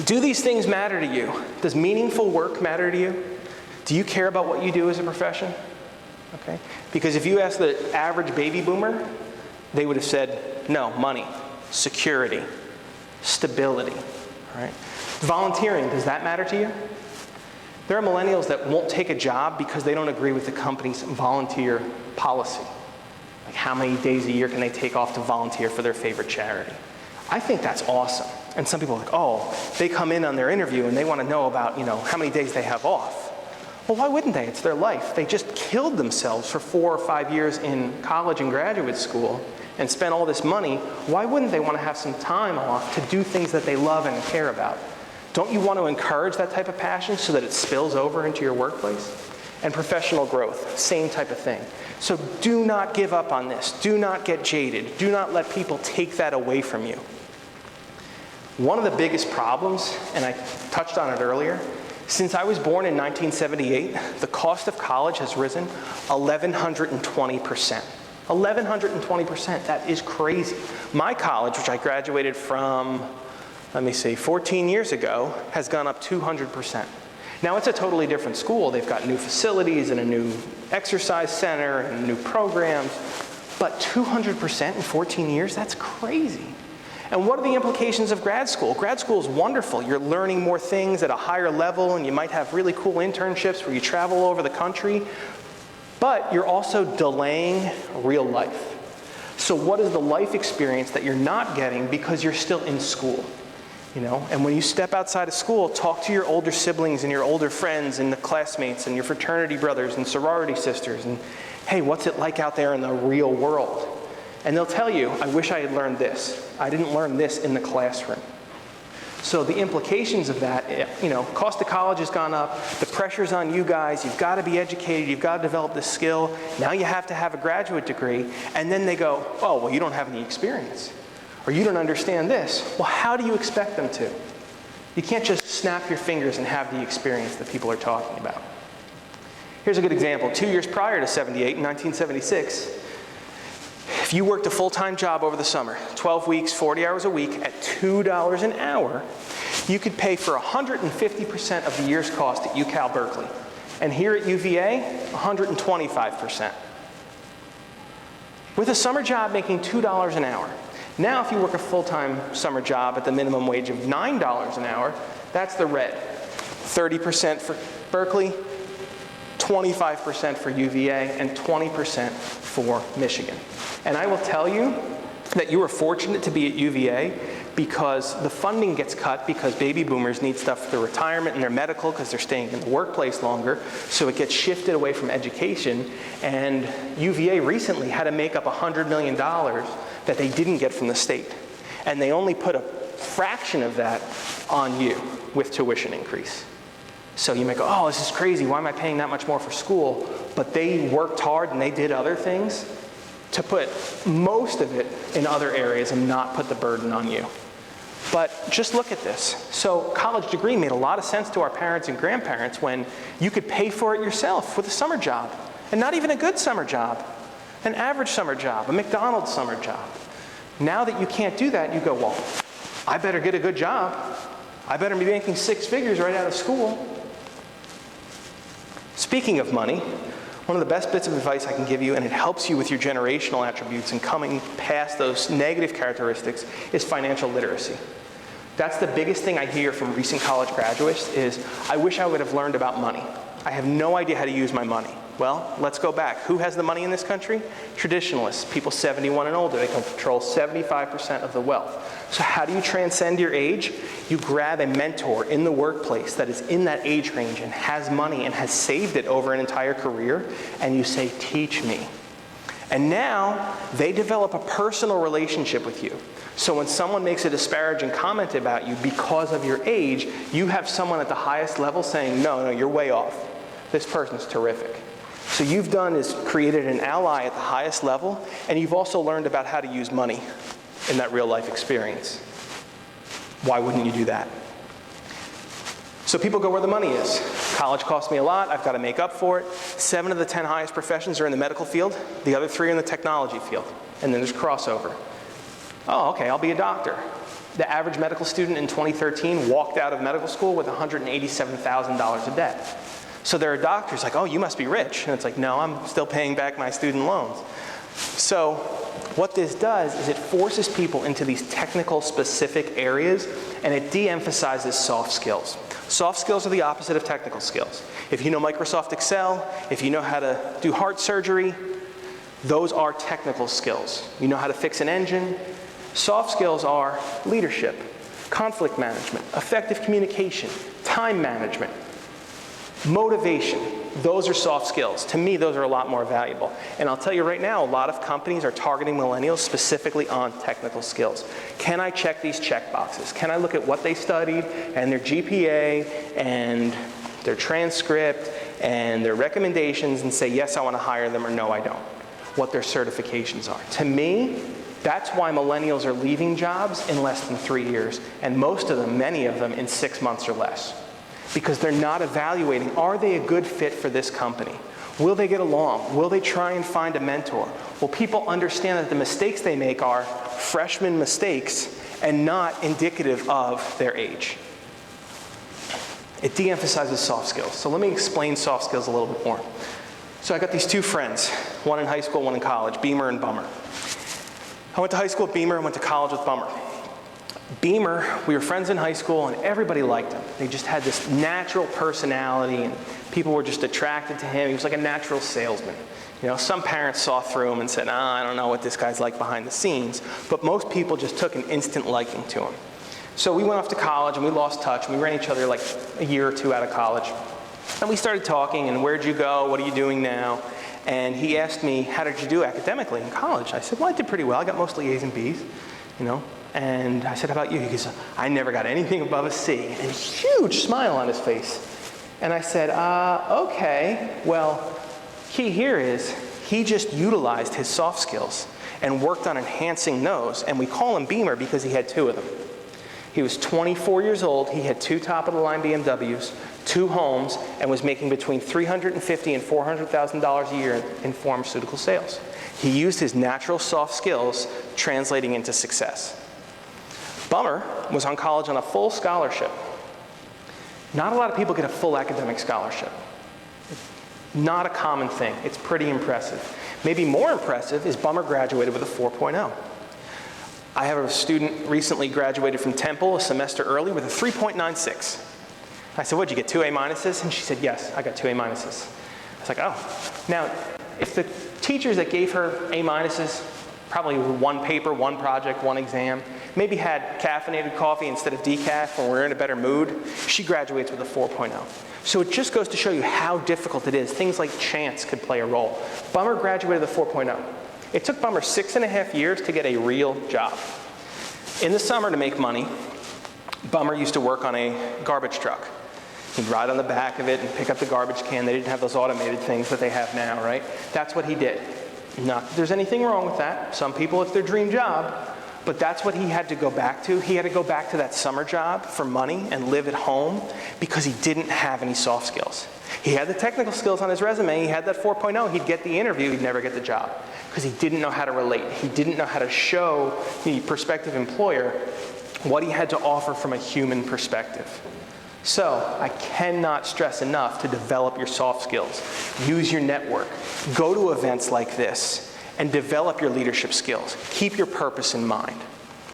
Do these things matter to you? Does meaningful work matter to you? Do you care about what you do as a profession? Okay. Because if you ask the average baby boomer, they would have said, no, money, security, stability. All right. Volunteering, does that matter to you? There are millennials that won't take a job because they don't agree with the company's volunteer policy. Like how many days a year can they take off to volunteer for their favorite charity? I think that's awesome. And some people are like, oh, they come in on their interview and they want to know about, how many days they have off. Well, why wouldn't they? It's their life. They just killed themselves for 4 or 5 years in college and graduate school and spent all this money. Why wouldn't they want to have some time off to do things that they love and care about? Don't you want to encourage that type of passion so that it spills over into your workplace? And professional growth, same type of thing. So do not give up on this. Do not get jaded. Do not let people take that away from you. One of the biggest problems, and I touched on it earlier, since I was born in 1978, the cost of college has risen 1,120%. 1,120%, that is crazy. My college, which I graduated from, 14 years ago, has gone up 200%. Now it's a totally different school. They've got new facilities and a new exercise center and new programs, but 200% in 14 years, that's crazy. And what are the implications of grad school? Grad school is wonderful. You're learning more things at a higher level, and you might have really cool internships where you travel all over the country, but you're also delaying real life. So what is the life experience that you're not getting because you're still in school? And when you step outside of school, talk to your older siblings and your older friends and the classmates and your fraternity brothers and sorority sisters, and hey, what's it like out there in the real world? And they'll tell you, I wish I had learned this. I didn't learn this in the classroom. So the implications of that, cost of college has gone up, the pressure's on you guys, you've got to be educated, you've got to develop this skill, now you have to have a graduate degree, and then they go, oh, well, you don't have any experience, or you don't understand this. Well, how do you expect them to? You can't just snap your fingers and have the experience that people are talking about. Here's a good example. 2 years prior to 78, in 1976, if you worked a full-time job over the summer, 12 weeks, 40 hours a week, at $2 an hour, you could pay for 150% of the year's cost at UCal Berkeley. And here at UVA, 125%. With a summer job making $2 an hour. Now, if you work a full-time summer job at the minimum wage of $9 an hour, that's the red. 30% for Berkeley, 25% for UVA, and 20% for Michigan. And I will tell you that you are fortunate to be at UVA because the funding gets cut because baby boomers need stuff for their retirement and their medical because they're staying in the workplace longer, so it gets shifted away from education. And UVA recently had to make up $100 million that they didn't get from the state. And they only put a fraction of that on you with tuition increase. So you might go, oh, this is crazy, why am I paying that much more for school? But they worked hard and they did other things to put most of it in other areas and not put the burden on you. But just look at this. So college degree made a lot of sense to our parents and grandparents when you could pay for it yourself with a summer job. And not even a good summer job, an average summer job, a McDonald's summer job. Now that you can't do that, you go, well, I better get a good job. I better be making 6 figures right out of school. Speaking of money, one of the best bits of advice I can give you, and it helps you with your generational attributes and coming past those negative characteristics, is financial literacy. That's the biggest thing I hear from recent college graduates is, I wish I would have learned about money. I have no idea how to use my money. Well, let's go back. Who has the money in this country? Traditionalists, people 71 and older. They control 75% of the wealth. So how do you transcend your age? You grab a mentor in the workplace that is in that age range and has money and has saved it over an entire career, and you say, teach me. And now they develop a personal relationship with you. So when someone makes a disparaging comment about you because of your age, you have someone at the highest level saying, no, you're way off. This person's terrific. So you've done is created an ally at the highest level, and you've also learned about how to use money in that real life experience. Why wouldn't you do that? So people go where the money is. College cost me a lot, I've got to make up for it. 7 of the 10 highest professions are in the medical field, the other 3 are in the technology field, and then there's crossover. Oh, okay, I'll be a doctor. The average medical student in 2013 walked out of medical school with $187,000 of debt. So there are doctors like, oh, you must be rich. And it's like, no, I'm still paying back my student loans. So what this does is it forces people into these technical specific areas, and it de-emphasizes soft skills. Soft skills are the opposite of technical skills. If you know Microsoft Excel, if you know how to do heart surgery, those are technical skills. You know how to fix an engine. Soft skills are leadership, conflict management, effective communication, time management, motivation. Those are soft skills. To me, those are a lot more valuable. And I'll tell you right now, a lot of companies are targeting millennials specifically on technical skills. Can I check these check boxes? Can I look at what they studied and their GPA and their transcript and their recommendations and say, yes, I want to hire them, or no, I don't? What their certifications are. To me, that's why millennials are leaving jobs in less than 3 years, and most of them, many of them, in 6 months or less. Because they're not evaluating, are they a good fit for this company? Will they get along? Will they try and find a mentor? Will people understand that the mistakes they make are freshman mistakes and not indicative of their age? It de-emphasizes soft skills. So let me explain soft skills a little bit more. So I got these two friends, one in high school, one in college, Beamer and Bummer. I went to high school with Beamer, I went to college with Bummer. Beamer, we were friends in high school and everybody liked him. They just had this natural personality and people were just attracted to him. He was like a natural salesman. You know, some parents saw through him and said, I don't know what this guy's like behind the scenes, but most people just took an instant liking to him. So we went off to college and we lost touch and we ran each other like a year or two out of college. And we started talking, and where'd you go? What are you doing now? And he asked me, how did you do academically in college? I said, well, I did pretty well. I got mostly A's and B's, you know. And I said, how about you? He goes, I never got anything above a C. And a huge smile on his face. And I said, okay, well, key here is he just utilized his soft skills and worked on enhancing those. And we call him Beamer because he had two of them. He was 24 years old. He had two top-of-the-line BMWs, 2 homes, and was making between $350,000 and $400,000 a year in pharmaceutical sales. He used his natural soft skills translating into success. Bummer was on college on a full scholarship. Not a lot of people get a full academic scholarship. Not a common thing. It's pretty impressive. Maybe more impressive is Bummer graduated with a 4.0. I have a student recently graduated from Temple a semester early with a 3.96. I said, what'd you get, 2 A minuses? And she said, yes, I got 2 A minuses. I was like, oh. Now, if the teachers that gave her A minuses, probably 1 paper, 1 project, 1 exam, maybe had caffeinated coffee instead of decaf when we're in a better mood, she graduates with a 4.0. So it just goes to show you how difficult it is. Things like chance could play a role. Bummer graduated with a 4.0. It took Bummer 6.5 years to get a real job. In the summer, to make money, Bummer used to work on a garbage truck. He'd ride on the back of it and pick up the garbage can. They didn't have those automated things that they have now, right? That's what he did. Not that there's anything wrong with that. Some people, it's their dream job. But that's what he had to go back to. He had to go back to that summer job for money and live at home because he didn't have any soft skills. He had the technical skills on his resume. He had that 4.0. He'd get the interview. He'd never get the job because he didn't know how to relate. He didn't know how to show the prospective employer what he had to offer from a human perspective. So I cannot stress enough to develop your soft skills. Use your network. Go to events like this and develop your leadership skills. Keep your purpose in mind.